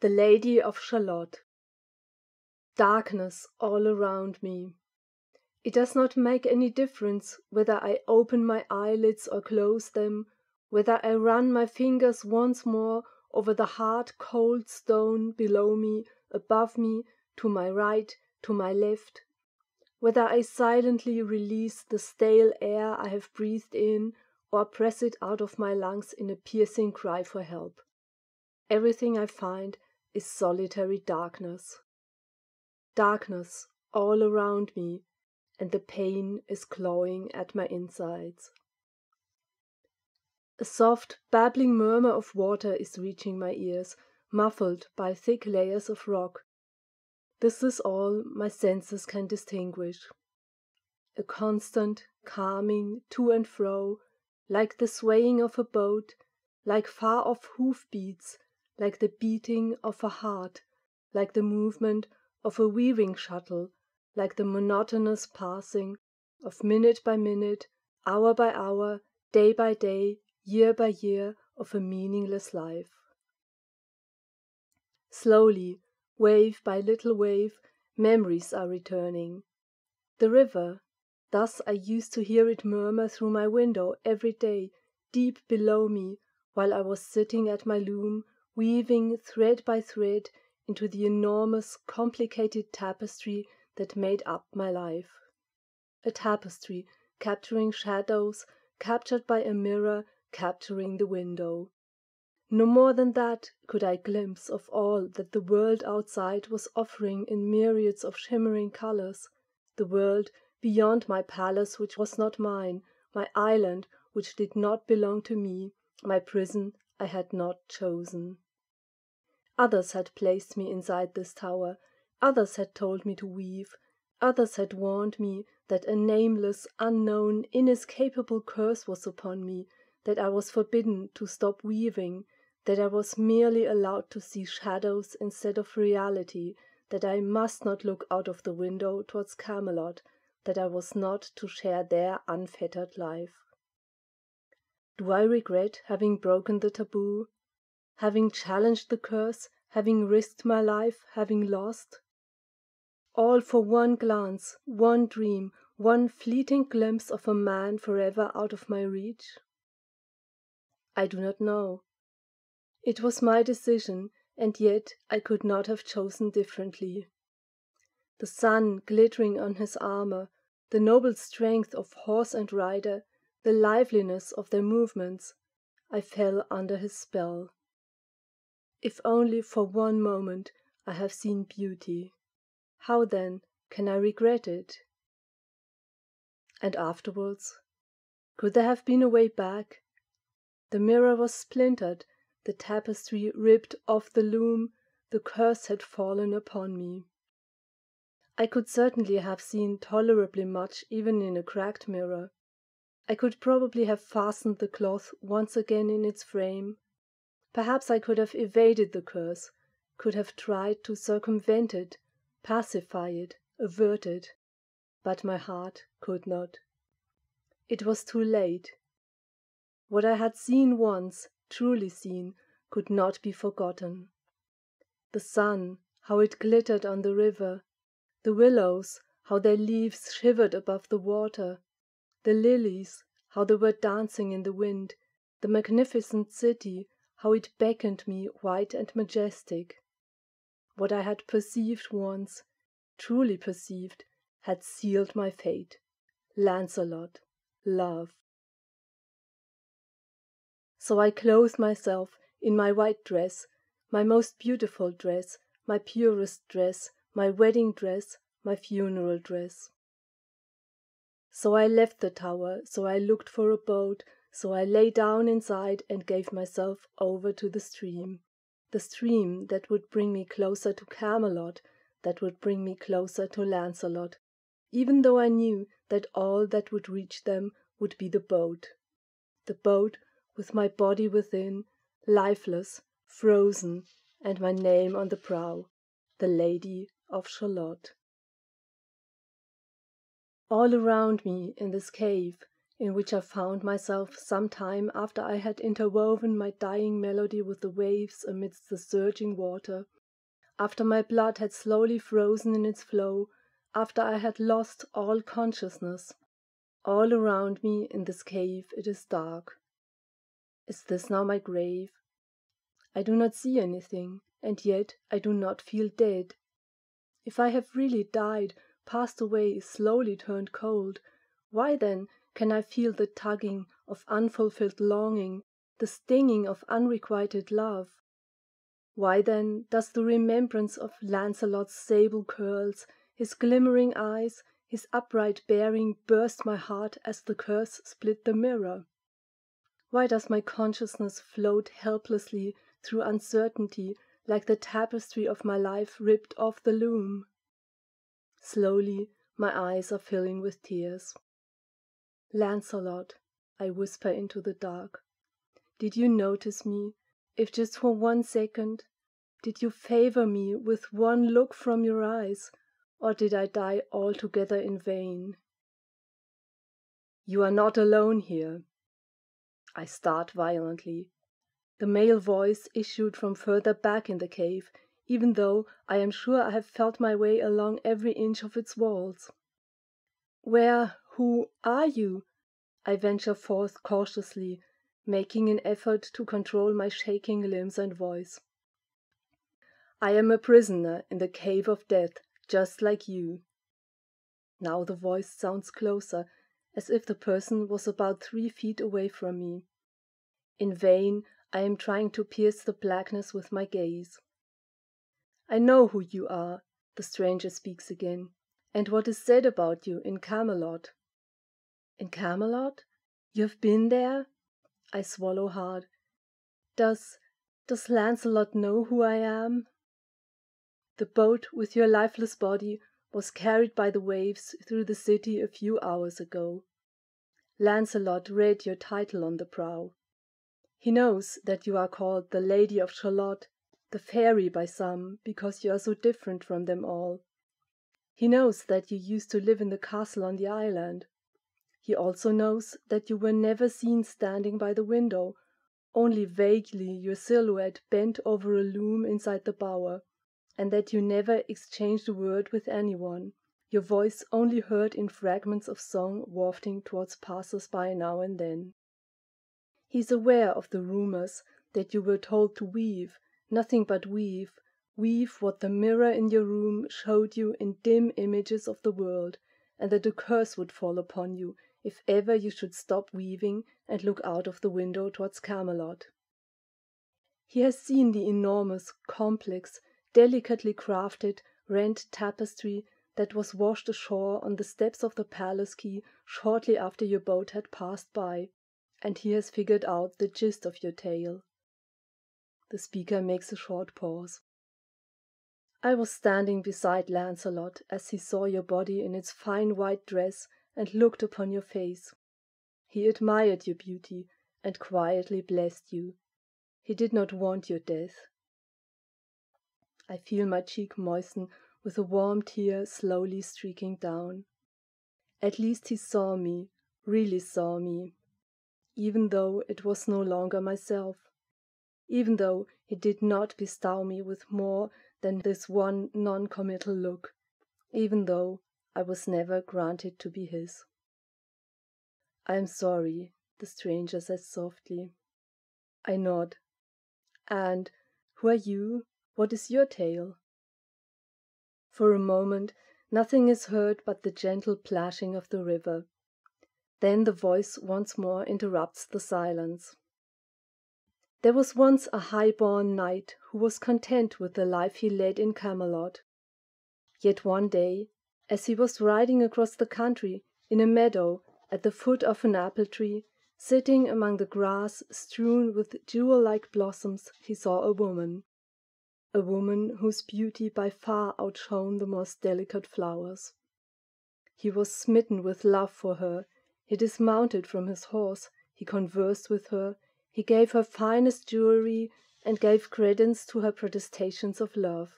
The Lady of Shalott. Darkness all around me. It does not make any difference whether I open my eyelids or close them, whether I run my fingers once more over the hard cold stone below me, above me, to my right, to my left, whether I silently release the stale air I have breathed in, or press it out of my lungs in a piercing cry for help. Everything I find is solitary darkness. Darkness all around me, and the pain is clawing at my insides. A soft, babbling murmur of water is reaching my ears, muffled by thick layers of rock. This is all my senses can distinguish. A constant, calming to and fro, like the swaying of a boat, like far-off hoof-beats, like the beating of a heart, like the movement of a weaving shuttle, like the monotonous passing of minute by minute, hour by hour, day by day, year by year of a meaningless life. Slowly, wave by little wave, memories are returning. The river, thus I used to hear it murmur through my window every day, deep below me, while I was sitting at my loom, weaving thread by thread into the enormous, complicated tapestry that made up my life. A tapestry capturing shadows, captured by a mirror, capturing the window. No more than that could I glimpse of all that the world outside was offering in myriads of shimmering colors, the world beyond my palace which was not mine, my island which did not belong to me, my prison I had not chosen. Others had placed me inside this tower, others had told me to weave, others had warned me that a nameless, unknown, inescapable curse was upon me, that I was forbidden to stop weaving, that I was merely allowed to see shadows instead of reality, that I must not look out of the window towards Camelot, that I was not to share their unfettered life. Do I regret having broken the taboo? Having challenged the curse, having risked my life, having lost? All for one glance, one dream, one fleeting glimpse of a man forever out of my reach? I do not know. It was my decision, and yet I could not have chosen differently. The sun glittering on his armor, the noble strength of horse and rider, the liveliness of their movements, I fell under his spell. If only for one moment I have seen beauty, how then can I regret it? And afterwards? Could there have been a way back? The mirror was splintered, the tapestry ripped off the loom, the curse had fallen upon me. I could certainly have seen tolerably much even in a cracked mirror. I could probably have fastened the cloth once again in its frame. Perhaps I could have evaded the curse, could have tried to circumvent it, pacify it, avert it, but my heart could not. It was too late. What I had seen once, truly seen, could not be forgotten. The sun, how it glittered on the river, the willows, how their leaves shivered above the water, the lilies, how they were dancing in the wind, the magnificent city, how it beckoned me white and majestic. What I had perceived once, truly perceived, had sealed my fate. Lancelot, love. So I clothed myself in my white dress, my most beautiful dress, my purest dress, my wedding dress, my funeral dress. So I left the tower, so I looked for a boat, so I lay down inside and gave myself over to the stream that would bring me closer to Camelot, that would bring me closer to Lancelot, even though I knew that all that would reach them would be the boat with my body within, lifeless, frozen, and my name on the prow, the Lady of Shalott. All around me in this cave, in which I found myself some time after I had interwoven my dying melody with the waves amidst the surging water, after my blood had slowly frozen in its flow, after I had lost all consciousness. All around me in this cave it is dark. Is this now my grave? I do not see anything, and yet I do not feel dead. If I have really died, passed away, slowly turned cold, why then can I feel the tugging of unfulfilled longing, the stinging of unrequited love? Why then does the remembrance of Lancelot's sable curls, his glimmering eyes, his upright bearing burst my heart as the curse split the mirror? Why does my consciousness float helplessly through uncertainty like the tapestry of my life ripped off the loom? Slowly my eyes are filling with tears. Lancelot, I whisper into the dark, did you notice me, if just for 1 second? Did you favor me with one look from your eyes, or did I die altogether in vain? You are not alone here. I start violently. The male voice issued from further back in the cave, even though I am sure I have felt my way along every inch of its walls. Who are you? I venture forth cautiously, making an effort to control my shaking limbs and voice. I am a prisoner in the cave of death, just like you. Now the voice sounds closer, as if the person was about 3 feet away from me. In vain I am trying to pierce the blackness with my gaze. I know who you are, the stranger speaks again, and what is said about you in Camelot. In Camelot? You have been there? I swallow hard. Does Lancelot know who I am? The boat with your lifeless body was carried by the waves through the city a few hours ago. Lancelot read your title on the prow. He knows that you are called the Lady of Shalott, the fairy by some, because you are so different from them all. He knows that you used to live in the castle on the island. He also knows that you were never seen standing by the window, only vaguely your silhouette bent over a loom inside the bower, and that you never exchanged a word with anyone, your voice only heard in fragments of song wafting towards passers-by now and then. He is aware of the rumors that you were told to weave, nothing but weave what the mirror in your room showed you in dim images of the world, and that a curse would fall upon you if ever you should stop weaving and look out of the window towards Camelot. He has seen the enormous, complex, delicately crafted, rent tapestry that was washed ashore on the steps of the palace quay shortly after your boat had passed by, and he has figured out the gist of your tale. The speaker makes a short pause. I was standing beside Lancelot as he saw your body in its fine white dress and looked upon your face. He admired your beauty and quietly blessed you. He did not want your death. I feel my cheek moisten with a warm tear slowly streaking down. At least he saw me, really saw me, even though it was no longer myself, even though he did not bestow me with more than this one non-committal look, even though I was never granted to be his. I am sorry, the stranger says softly. I nod. And who are you? What is your tale? For a moment, nothing is heard but the gentle plashing of the river. Then the voice once more interrupts the silence. There was once a high-born knight who was content with the life he led in Camelot. Yet one day, as he was riding across the country in a meadow at the foot of an apple tree, sitting among the grass strewn with jewel-like blossoms, he saw a woman whose beauty by far outshone the most delicate flowers. He was smitten with love for her. He dismounted from his horse, he conversed with her, he gave her finest jewelry and gave credence to her protestations of love.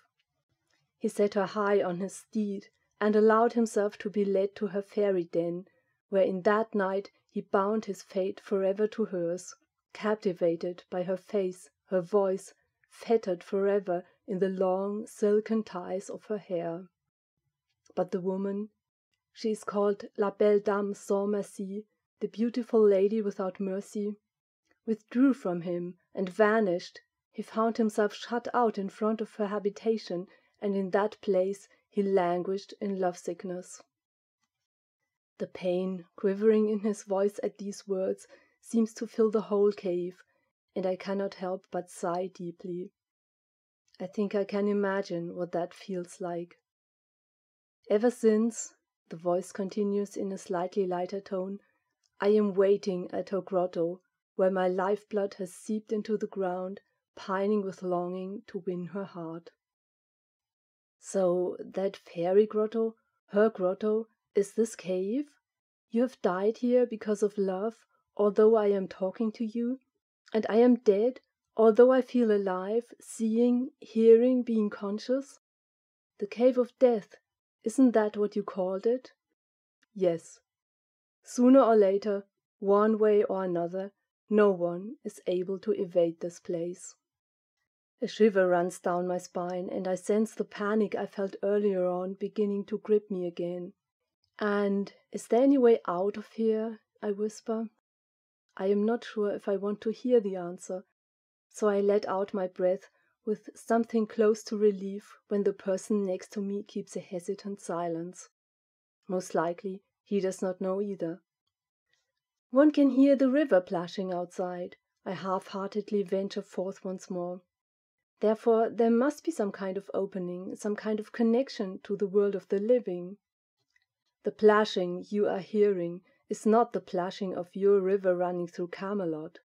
He set her high on his steed and allowed himself to be led to her fairy den, where in that night He bound his fate forever to hers, captivated by her face, her voice, fettered forever in the long silken ties of her hair. But the woman, she is called La Belle Dame sans Merci, the beautiful lady without mercy, withdrew from him and vanished. He found himself shut out in front of her habitation, and in that place he languished in lovesickness. The pain quivering in his voice at these words seems to fill the whole cave, and I cannot help but sigh deeply. I think I can imagine what that feels like. Ever since, the voice continues in a slightly lighter tone, I am waiting at her grotto, where my lifeblood has seeped into the ground, pining with longing to win her heart. So that fairy grotto, her grotto, is this cave? You have died here because of love, although I am talking to you, and I am dead, although I feel alive, seeing, hearing, being conscious? The cave of death, isn't that what you called it? Yes. Sooner or later, one way or another, no one is able to evade this place. A shiver runs down my spine, and I sense the panic I felt earlier on beginning to grip me again. And is there any way out of here? I whisper. I am not sure if I want to hear the answer, so I let out my breath with something close to relief when the person next to me keeps a hesitant silence. Most likely, he does not know either. One can hear the river plashing outside. I half-heartedly venture forth once more. Therefore, there must be some kind of opening, some kind of connection to the world of the living. The plashing you are hearing is not the plashing of your river running through Camelot.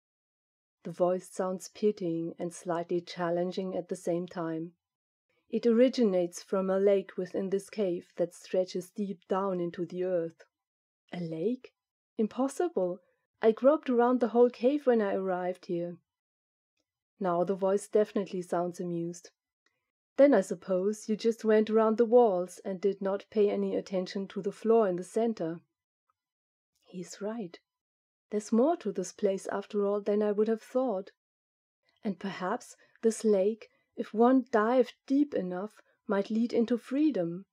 The voice sounds pitying and slightly challenging at the same time. It originates from a lake within this cave that stretches deep down into the earth. A lake? Impossible! I groped around the whole cave when I arrived here. Now the voice definitely sounds amused. Then I suppose you just went around the walls and did not pay any attention to the floor in the center. He's right. There's more to this place after all than I would have thought. And perhaps this lake, if one dived deep enough, might lead into freedom.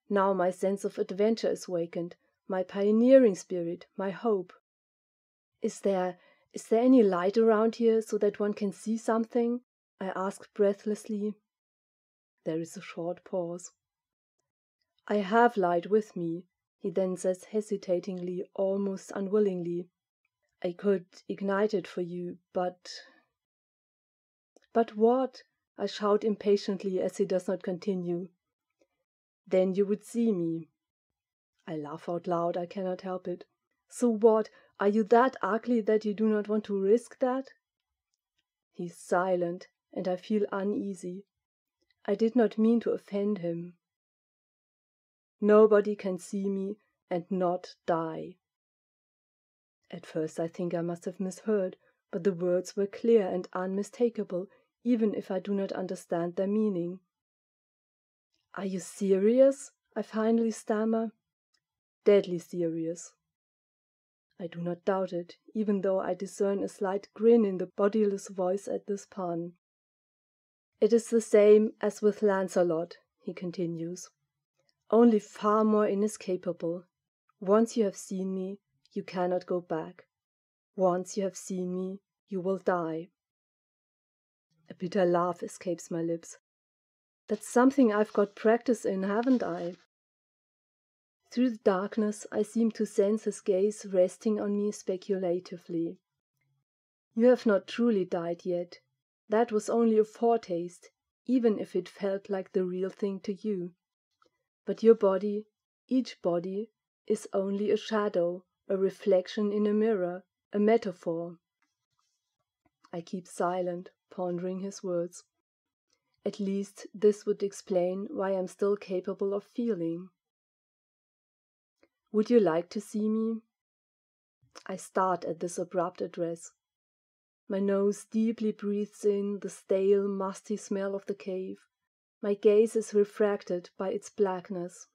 Now my sense of adventure is wakened, my pioneering spirit, my hope. Is there any light around here so that one can see something? I asked breathlessly. There is a short pause. I have light with me, he then says hesitatingly, almost unwillingly. I could ignite it for you, but... But what? I shout impatiently as he does not continue. Then you would see me. I laugh out loud, I cannot help it. So what? Are you that ugly that you do not want to risk that? He's silent, and I feel uneasy. I did not mean to offend him. Nobody can see me and not die. At first I think I must have misheard, but the words were clear and unmistakable, even if I do not understand their meaning. Are you serious? I finally stammer. Deadly serious. I do not doubt it, even though I discern a slight grin in the bodiless voice at this pun. It is the same as with Lancelot, he continues, only far more inescapable. Once you have seen me, you cannot go back. Once you have seen me, you will die. A bitter laugh escapes my lips. That's something I've got practice in, haven't I? Through the darkness, I seem to sense his gaze resting on me speculatively. You have not truly died yet. That was only a foretaste, even if it felt like the real thing to you. But your body, each body, is only a shadow, a reflection in a mirror, a metaphor. I keep silent, pondering his words. At least this would explain why I'm still capable of feeling. Would you like to see me? I start at this abrupt address. My nose deeply breathes in the stale, musty smell of the cave. My gaze is refracted by its blackness.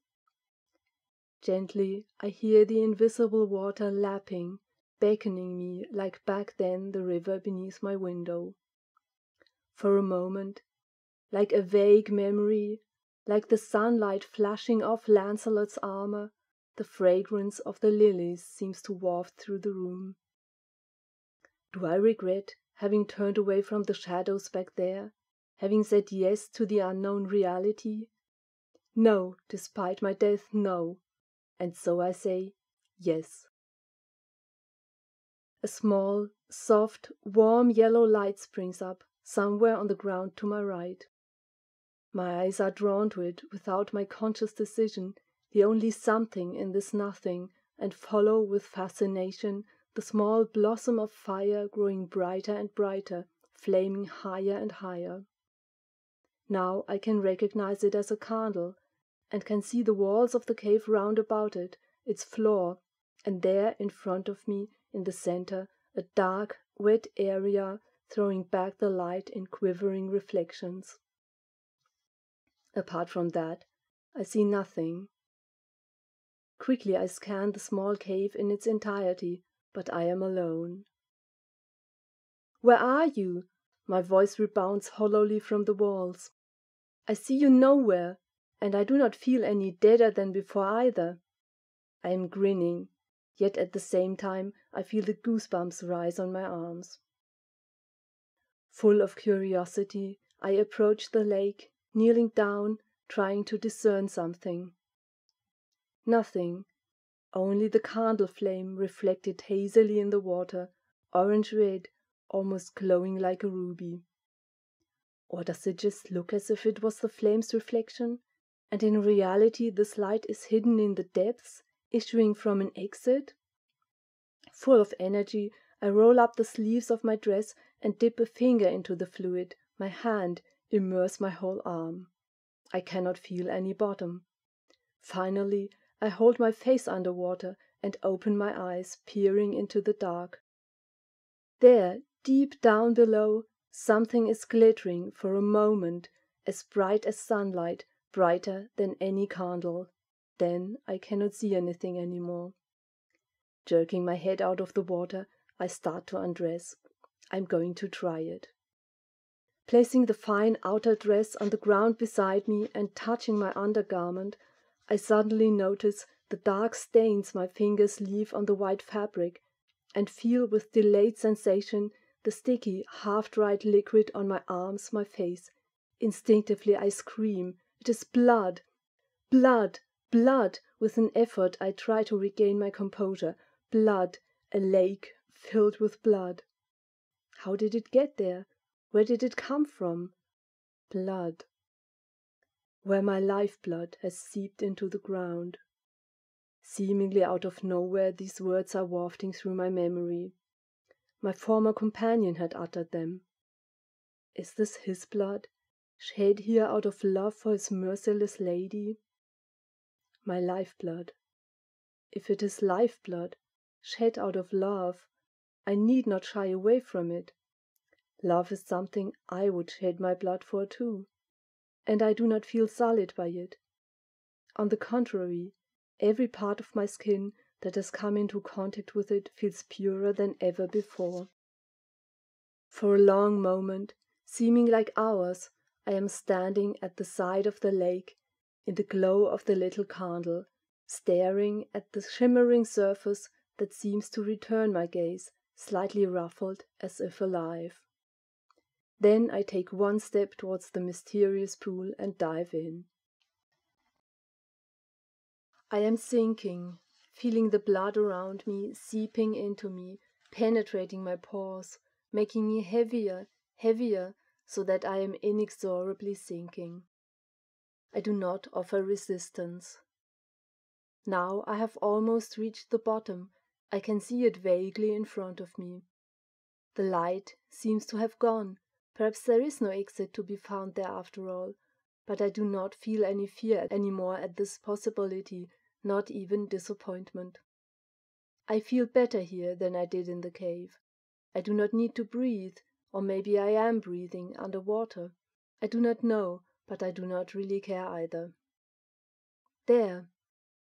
Gently, I hear the invisible water lapping, beckoning me like back then the river beneath my window. For a moment, like a vague memory, like the sunlight flashing off Lancelot's armor, the fragrance of the lilies seems to waft through the room. Do I regret having turned away from the shadows back there, having said yes to the unknown reality? No, despite my death, no. And so I say, yes. A small, soft, warm yellow light springs up somewhere on the ground to my right. My eyes are drawn to it without my conscious decision, the only something in this nothing, and follow with fascination the small blossom of fire growing brighter and brighter, flaming higher and higher. Now I can recognize it as a candle, and can see the walls of the cave round about it, its floor, and there in front of me, in the center, a dark, wet area throwing back the light in quivering reflections. Apart from that, I see nothing. Quickly I scan the small cave in its entirety, but I am alone. "Where are you?" My voice rebounds hollowly from the walls. "I see you nowhere, and I do not feel any deader than before either." I am grinning, yet at the same time I feel the goosebumps rise on my arms. Full of curiosity, I approach the lake, kneeling down, trying to discern something. Nothing, only the candle flame reflected hazily in the water, orange-red, almost glowing like a ruby. Or does it just look as if it was the flame's reflection, and in reality this light is hidden in the depths, issuing from an exit? Full of energy, I roll up the sleeves of my dress and dip a finger into the fluid, my hand, immerse my whole arm. I cannot feel any bottom. Finally, I hold my face under water and open my eyes, peering into the dark. There, deep down below, something is glittering for a moment, as bright as sunlight, brighter than any candle. Then I cannot see anything anymore. Jerking my head out of the water, I start to undress. I'm going to try it. Placing the fine outer dress on the ground beside me and touching my undergarment, I suddenly notice the dark stains my fingers leave on the white fabric, and feel with delayed sensation the sticky, half-dried liquid on my arms, my face. Instinctively I scream, "It is blood! Blood! Blood!" With an effort I try to regain my composure. Blood! A lake filled with blood. How did it get there? Where did it come from? Blood. Where my lifeblood has seeped into the ground. Seemingly out of nowhere these words are wafting through my memory. My former companion had uttered them. Is this his blood, shed here out of love for his merciless lady? My lifeblood. If it is lifeblood, shed out of love, I need not shy away from it. Love is something I would shed my blood for too, and I do not feel sullied by it. On the contrary, every part of my skin that has come into contact with it feels purer than ever before. For a long moment, seeming like hours, I am standing at the side of the lake, in the glow of the little candle, staring at the shimmering surface that seems to return my gaze, slightly ruffled as if alive. Then I take one step towards the mysterious pool and dive in. I am sinking, feeling the blood around me seeping into me, penetrating my pores, making me heavier, heavier, so that I am inexorably sinking. I do not offer resistance. Now I have almost reached the bottom. I can see it vaguely in front of me. The light seems to have gone. Perhaps there is no exit to be found there after all, but I do not feel any fear anymore at this possibility, not even disappointment. I feel better here than I did in the cave. I do not need to breathe, or maybe I am breathing under water. I do not know, but I do not really care either. There,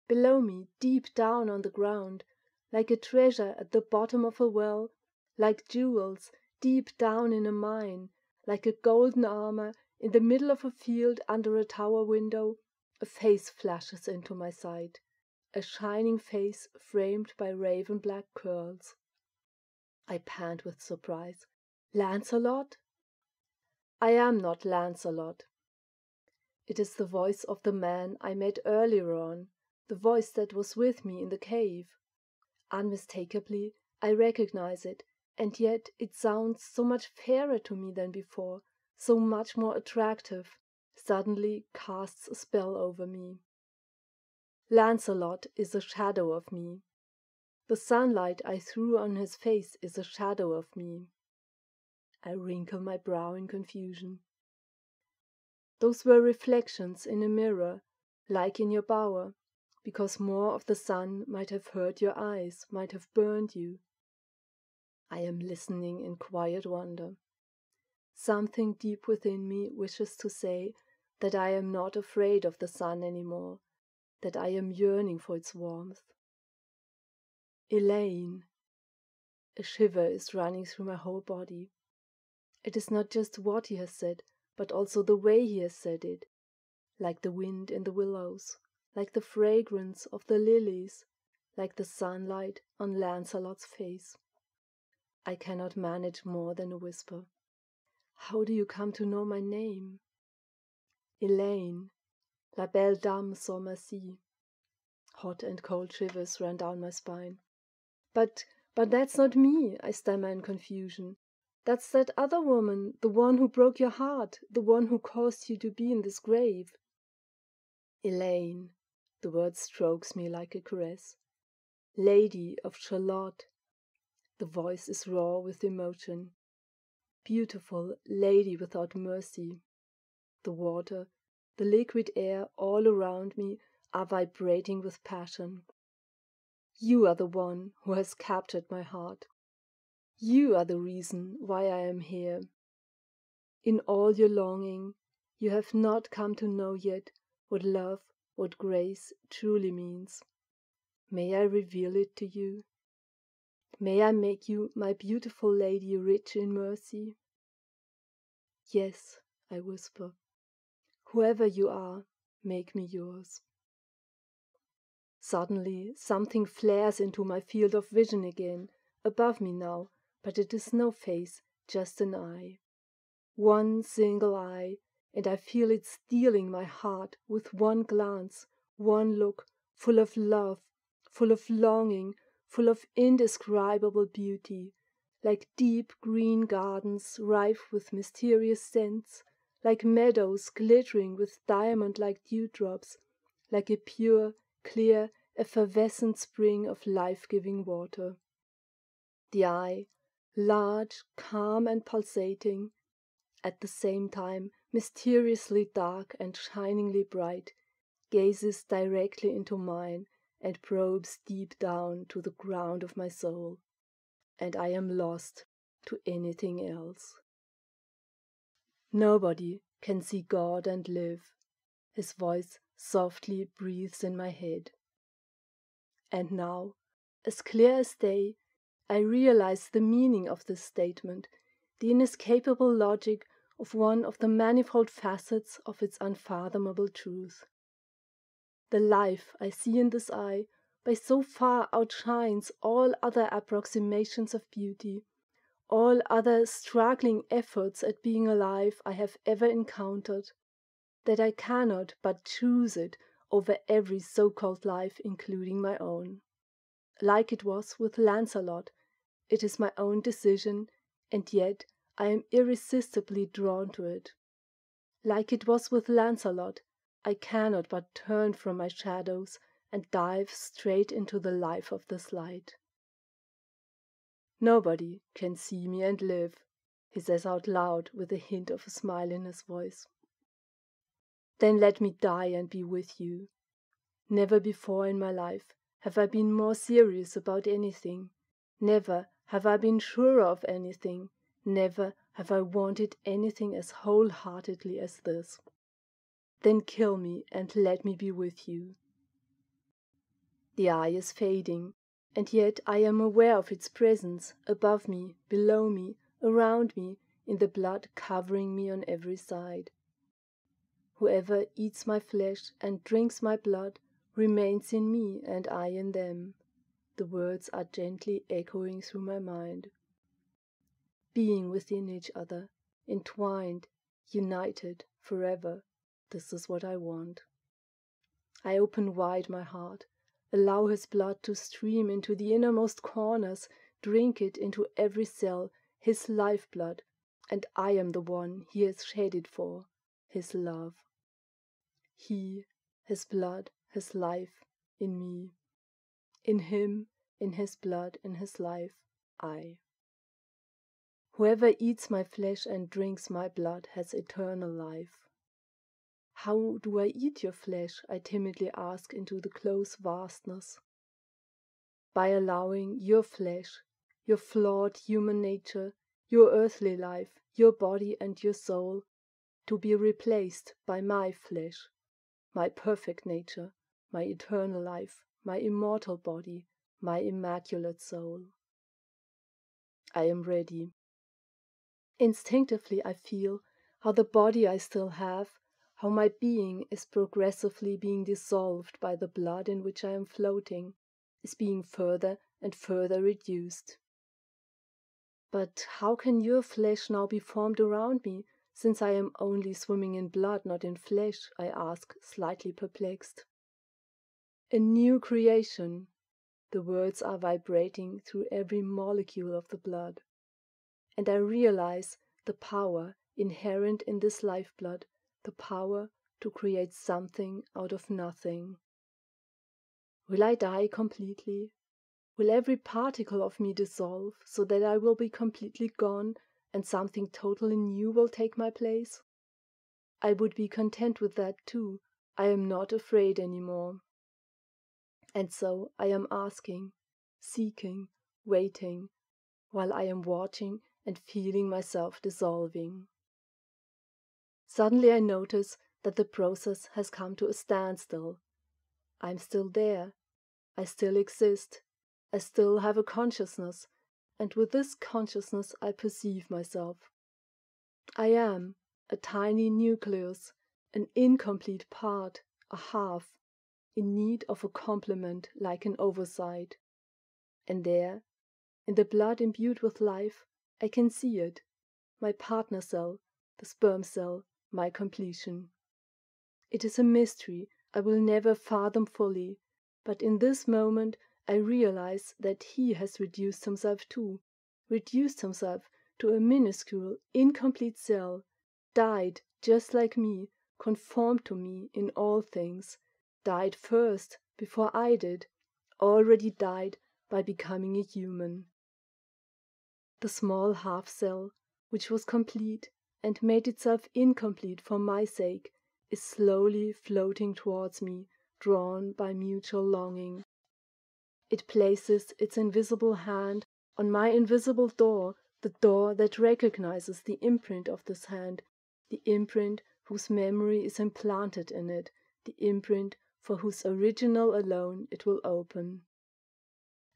below me, deep down on the ground, like a treasure at the bottom of a well, like jewels deep down in a mine, like a golden armor in the middle of a field under a tower window. A face flashes into my sight, a shining face framed by raven-black curls. I pant with surprise. Lancelot? I am not Lancelot. It is the voice of the man I met earlier on, the voice that was with me in the cave. Unmistakably, I recognize it, and yet it sounds so much fairer to me than before, so much more attractive, suddenly casts a spell over me. Lancelot is a shadow of me. The sunlight I threw on his face is a shadow of me. I wrinkle my brow in confusion. Those were reflections in a mirror, like in your bower, because more of the sun might have hurt your eyes, might have burned you. I am listening in quiet wonder. Something deep within me wishes to say that I am not afraid of the sun anymore, that I am yearning for its warmth. Elaine. A shiver is running through my whole body. It is not just what he has said, but also the way he has said it, like the wind in the willows, like the fragrance of the lilies, like the sunlight on Lancelot's face. I cannot manage more than a whisper. How do you come to know my name? Elaine, la belle dame sans merci. Hot and cold shivers ran down my spine. But that's not me, I stammer in confusion. That's that other woman, the one who broke your heart, the one who caused you to be in this grave. Elaine, the word strokes me like a caress. Lady of Shalott. The voice is raw with emotion. Beautiful lady without mercy. The water, the liquid air all around me are vibrating with passion. You are the one who has captured my heart. You are the reason why I am here. In all your longing, you have not come to know yet what love, what grace truly means. May I reveal it to you? May I make you, my beautiful lady, rich in mercy? Yes, I whisper. Whoever you are, make me yours. Suddenly, something flares into my field of vision again, above me now, but it is no face, just an eye. One single eye, and I feel it stealing my heart with one glance, one look, full of love, full of longing, full of indescribable beauty, like deep green gardens rife with mysterious scents, like meadows glittering with diamond-like dewdrops, like a pure, clear, effervescent spring of life-giving water. The eye, large, calm and pulsating, at the same time mysteriously dark and shiningly bright, gazes directly into mine and probes deep down to the ground of my soul, and I am lost to anything else. Nobody can see God and live. His voice softly breathes in my head. And now, as clear as day, I realize the meaning of this statement, the inescapable logic of one of the manifold facets of its unfathomable truth. The life I see in this eye by so far outshines all other approximations of beauty, all other struggling efforts at being alive I have ever encountered, that I cannot but choose it over every so-called life, including my own. Like it was with Lancelot, it is my own decision, and yet I am irresistibly drawn to it. Like it was with Lancelot, I cannot but turn from my shadows and dive straight into the life of this light. Nobody can see me and live, he says out loud with a hint of a smile in his voice. Then let me die and be with you. Never before in my life have I been more serious about anything. Never have I been surer of anything. Never have I wanted anything as wholeheartedly as this. Then kill me and let me be with you. The eye is fading, and yet I am aware of its presence above me, below me, around me, in the blood covering me on every side. Whoever eats my flesh and drinks my blood remains in me and I in them. The words are gently echoing through my mind. Being within each other, entwined, united, forever, this is what I want. I open wide my heart, allow his blood to stream into the innermost corners, drink it into every cell, his lifeblood, and I am the one he has shed it for, his love. He, his blood, his life, in me. In him, in his blood, in his life, I. Whoever eats my flesh and drinks my blood has eternal life. How do I eat your flesh? I timidly ask into the close vastness. By allowing your flesh, your flawed human nature, your earthly life, your body and your soul, to be replaced by my flesh, my perfect nature, my eternal life, my immortal body, my immaculate soul. I am ready. Instinctively I feel how the body I still have, how my being is progressively being dissolved by the blood in which I am floating, is being further and further reduced. But how can your flesh now be formed around me, since I am only swimming in blood, not in flesh? I ask, slightly perplexed. A new creation. The words are vibrating through every molecule of the blood. And I realize the power inherent in this lifeblood, the power to create something out of nothing. Will I die completely? Will every particle of me dissolve, so that I will be completely gone and something totally new will take my place? I would be content with that too. I am not afraid anymore. And so I am asking, seeking, waiting, while I am watching and feeling myself dissolving. Suddenly I notice that the process has come to a standstill. I'm still there. I still exist. I still have a consciousness, and with this consciousness I perceive myself. I am a tiny nucleus, an incomplete part, a half, in need of a complement like an oversight. And there, in the blood imbued with life, I can see it, my partner cell, the sperm cell, my completion. It is a mystery I will never fathom fully, but in this moment I realize that he has reduced himself too, reduced himself to a minuscule, incomplete cell, died just like me, conformed to me in all things, died first before I did, already died by becoming a human. The small half-cell, which was complete and made itself incomplete for my sake, is slowly floating towards me, drawn by mutual longing. It places its invisible hand on my invisible door, the door that recognizes the imprint of this hand, the imprint whose memory is implanted in it, the imprint for whose original alone it will open.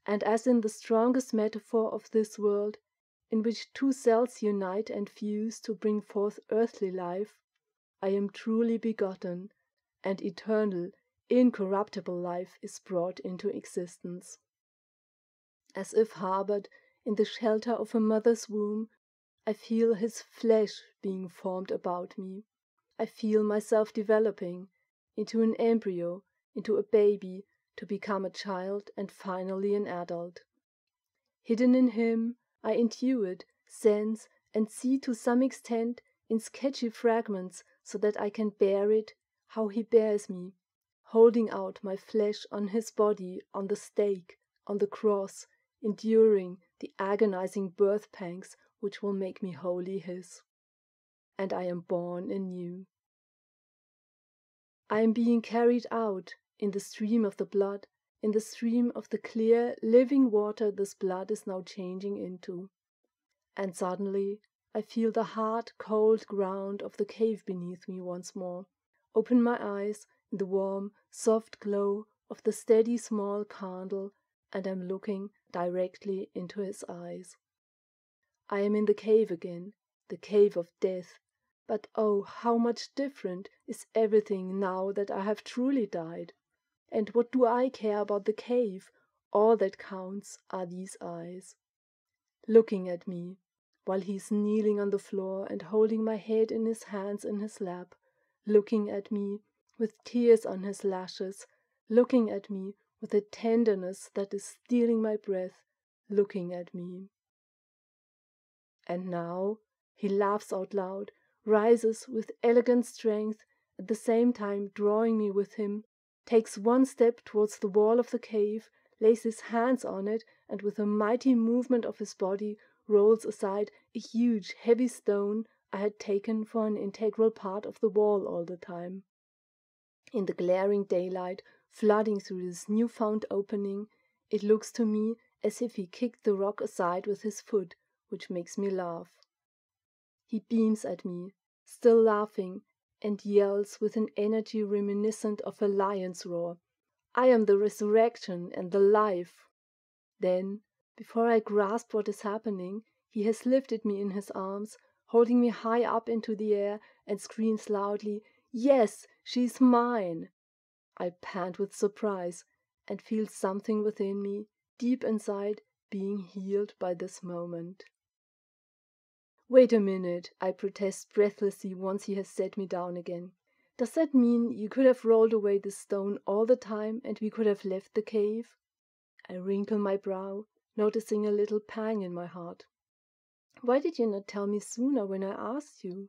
And as in the strongest metaphor of this world, in which two cells unite and fuse to bring forth earthly life, I am truly begotten, and eternal, incorruptible life is brought into existence. As if harbored in the shelter of a mother's womb, I feel his flesh being formed about me. I feel myself developing into an embryo, into a baby, to become a child and finally an adult. Hidden in him, I intuit, sense, and see to some extent in sketchy fragments, so that I can bear it, how he bears me, holding out my flesh on his body, on the stake, on the cross, enduring the agonizing birth pangs which will make me wholly his. And I am born anew. I am being carried out in the stream of the blood, in the stream of the clear, living water this blood is now changing into. And suddenly I feel the hard, cold ground of the cave beneath me once more, open my eyes in the warm, soft glow of the steady small candle, and I'm looking directly into his eyes. I am in the cave again, the cave of death, but oh, how much different is everything now that I have truly died. And what do I care about the cave? All that counts are these eyes, looking at me, while he is kneeling on the floor and holding my head in his hands in his lap, looking at me with tears on his lashes, looking at me with a tenderness that is stealing my breath, looking at me. And now he laughs out loud, rises with elegant strength, at the same time drawing me with him, takes one step towards the wall of the cave, lays his hands on it, and with a mighty movement of his body rolls aside a huge, heavy stone I had taken for an integral part of the wall all the time. In the glaring daylight flooding through this new-found opening, it looks to me as if he kicked the rock aside with his foot, which makes me laugh. He beams at me, still laughing, and yells with an energy reminiscent of a lion's roar, "I am the resurrection and the life!" Then, before I grasp what is happening, he has lifted me in his arms, holding me high up into the air, and screams loudly, "Yes, she's mine!" I pant with surprise, and feel something within me, deep inside, being healed by this moment. "Wait a minute," I protest breathlessly once he has set me down again. "Does that mean you could have rolled away the stone all the time and we could have left the cave?" I wrinkle my brow, noticing a little pang in my heart. "Why did you not tell me sooner when I asked you?"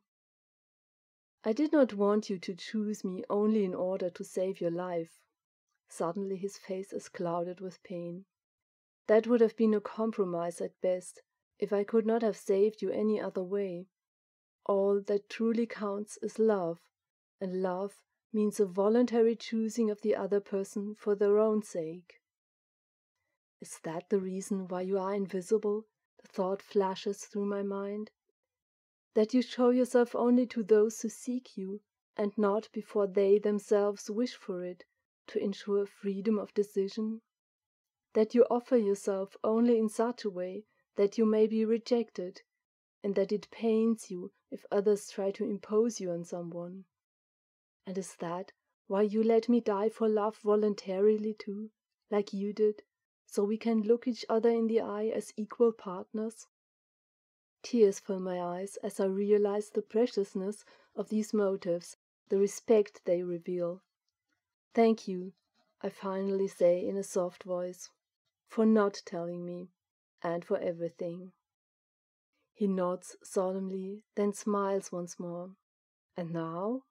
"I did not want you to choose me only in order to save your life." Suddenly his face is clouded with pain. "That would have been a compromise at best, if I could not have saved you any other way. All that truly counts is love, and love means a voluntary choosing of the other person for their own sake." Is that the reason why you are invisible? The thought flashes through my mind. That you show yourself only to those who seek you, and not before they themselves wish for it, to ensure freedom of decision? That you offer yourself only in such a way that you may be rejected, and that it pains you if others try to impose you on someone? And is that why you let me die for love voluntarily too, like you did, so we can look each other in the eye as equal partners? Tears fill my eyes as I realize the preciousness of these motives, the respect they reveal. "Thank you," I finally say in a soft voice, "for not telling me, and for everything." He nods solemnly, then smiles once more. And now,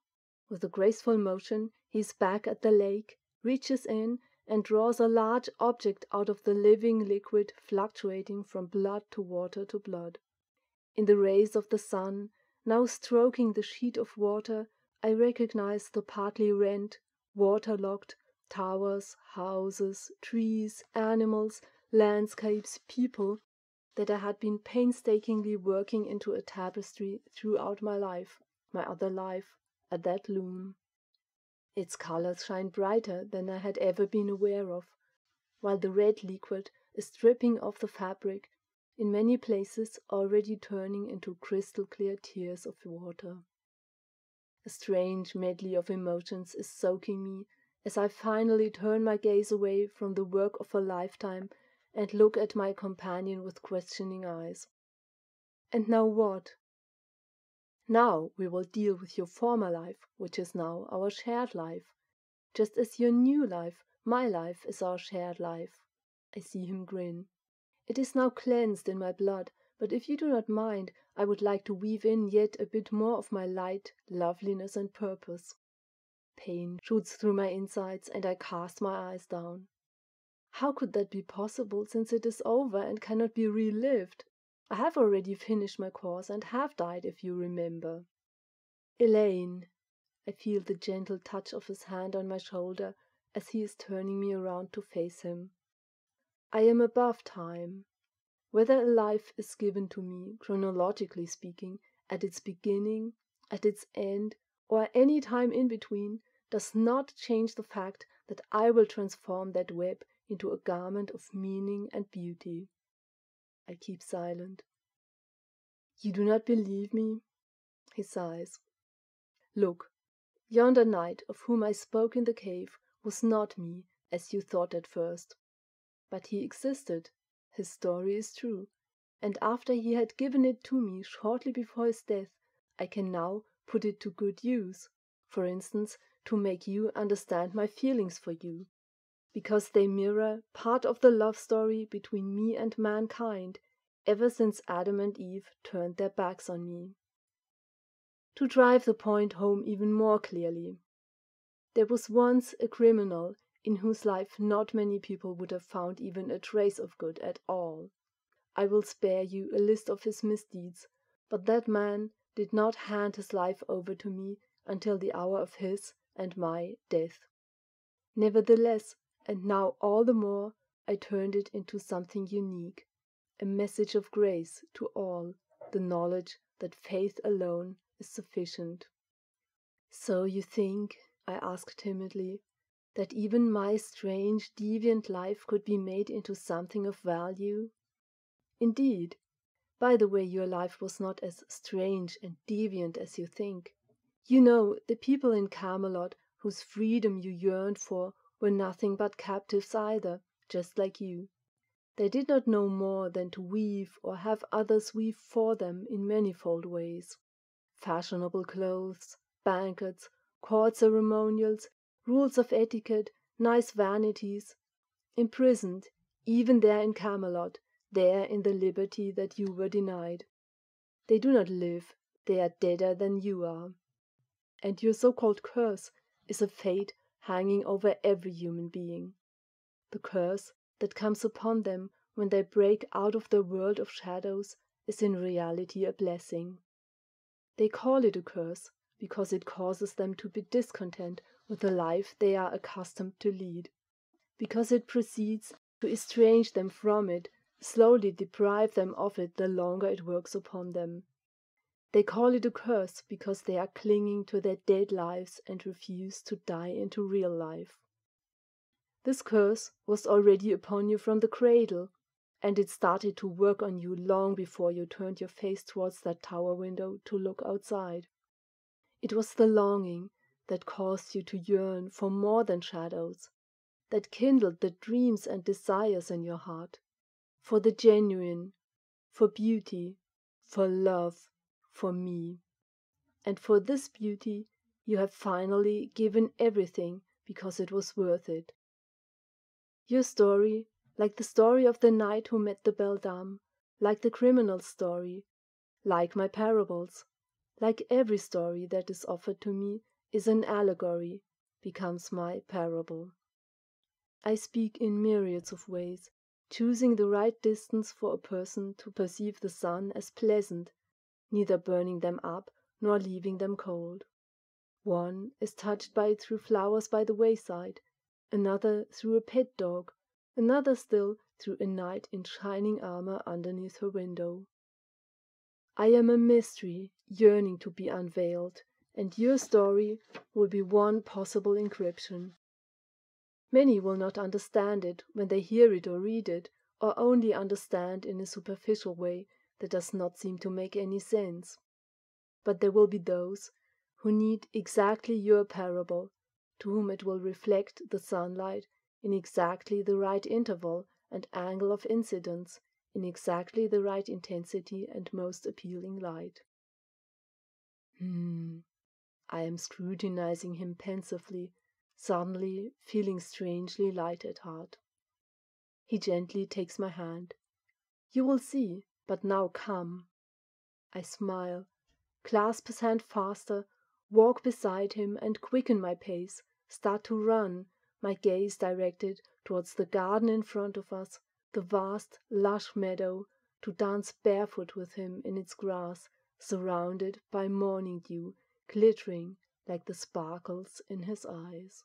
with a graceful motion, he is back at the lake, reaches in, and draws a large object out of the living liquid fluctuating from blood to water to blood. In the rays of the sun, now stroking the sheet of water, I recognize the partly rent, waterlogged towers, houses, trees, animals, landscapes, people that I had been painstakingly working into a tapestry throughout my life, my other life, at that loom. Its colors shine brighter than I had ever been aware of, while the red liquid is dripping off the fabric, in many places already turning into crystal-clear tears of water. A strange medley of emotions is soaking me as I finally turn my gaze away from the work of a lifetime and look at my companion with questioning eyes. "And now what?" "Now we will deal with your former life, which is now our shared life. Just as your new life, my life, is our shared life." I see him grin. "It is now cleansed in my blood, but if you do not mind, I would like to weave in yet a bit more of my light, loveliness, and purpose." Pain shoots through my insides, and I cast my eyes down. How could that be possible, since it is over and cannot be relived? I have already finished my course and have died, if you remember. "Elaine," I feel the gentle touch of his hand on my shoulder as he is turning me around to face him. "I am above time. Whether a life is given to me, chronologically speaking, at its beginning, at its end, or any time in between, does not change the fact that I will transform that web into a garment of meaning and beauty. I keep silent. You do not believe me? He sighs. Look, yonder knight of whom I spoke in the cave was not me, as you thought at first. But he existed, his story is true, and after he had given it to me shortly before his death, I can now put it to good use, for instance, to make you understand my feelings for you, because they mirror part of the love story between me and mankind ever since Adam and Eve turned their backs on me. To drive the point home even more clearly, there was once a criminal in whose life not many people would have found even a trace of good at all. I will spare you a list of his misdeeds, but that man did not hand his life over to me until the hour of his and my death. Nevertheless, and now all the more, I turned it into something unique, a message of grace to all, the knowledge that faith alone is sufficient. So you think, I asked timidly, that even my strange, deviant life could be made into something of value? Indeed. By the way, your life was not as strange and deviant as you think. You know, the people in Camelot whose freedom you yearned for were nothing but captives either, just like you. They did not know more than to weave or have others weave for them in manifold ways. Fashionable clothes, banquets, court ceremonials, rules of etiquette, nice vanities. Imprisoned, even there in Camelot, there in the liberty that you were denied. They do not live, they are deader than you are. And your so-called curse is a fate hanging over every human being. The curse that comes upon them when they break out of the world of shadows is in reality a blessing. They call it a curse because it causes them to be discontent with the life they are accustomed to lead, because it proceeds to estrange them from it, slowly deprive them of it the longer it works upon them. They call it a curse because they are clinging to their dead lives and refuse to die into real life. This curse was already upon you from the cradle, and it started to work on you long before you turned your face towards that tower window to look outside. It was the longing that caused you to yearn for more than shadows, that kindled the dreams and desires in your heart, for the genuine, for beauty, for love, for me. And for this beauty you have finally given everything because it was worth it. Your story, like the story of the knight who met the beldame, like the criminal's story, like my parables, like every story that is offered to me, is an allegory, becomes my parable. I speak in myriads of ways, choosing the right distance for a person to perceive the sun as pleasant, neither burning them up nor leaving them cold. One is touched by it through flowers by the wayside, another through a pet dog, another still through a knight in shining armor underneath her window. I am a mystery yearning to be unveiled, and your story will be one possible encryption. Many will not understand it when they hear it or read it, or only understand in a superficial way that does not seem to make any sense. But there will be those who need exactly your parable, to whom it will reflect the sunlight in exactly the right interval and angle of incidence, in exactly the right intensity and most appealing light. I am scrutinizing him pensively, suddenly feeling strangely light at heart. He gently takes my hand. You will see, but now come. I smile, clasp his hand faster, walk beside him and quicken my pace, start to run, my gaze directed towards the garden in front of us, the vast, lush meadow, to dance barefoot with him in its grass, surrounded by morning dew, glittering like the sparkles in his eyes.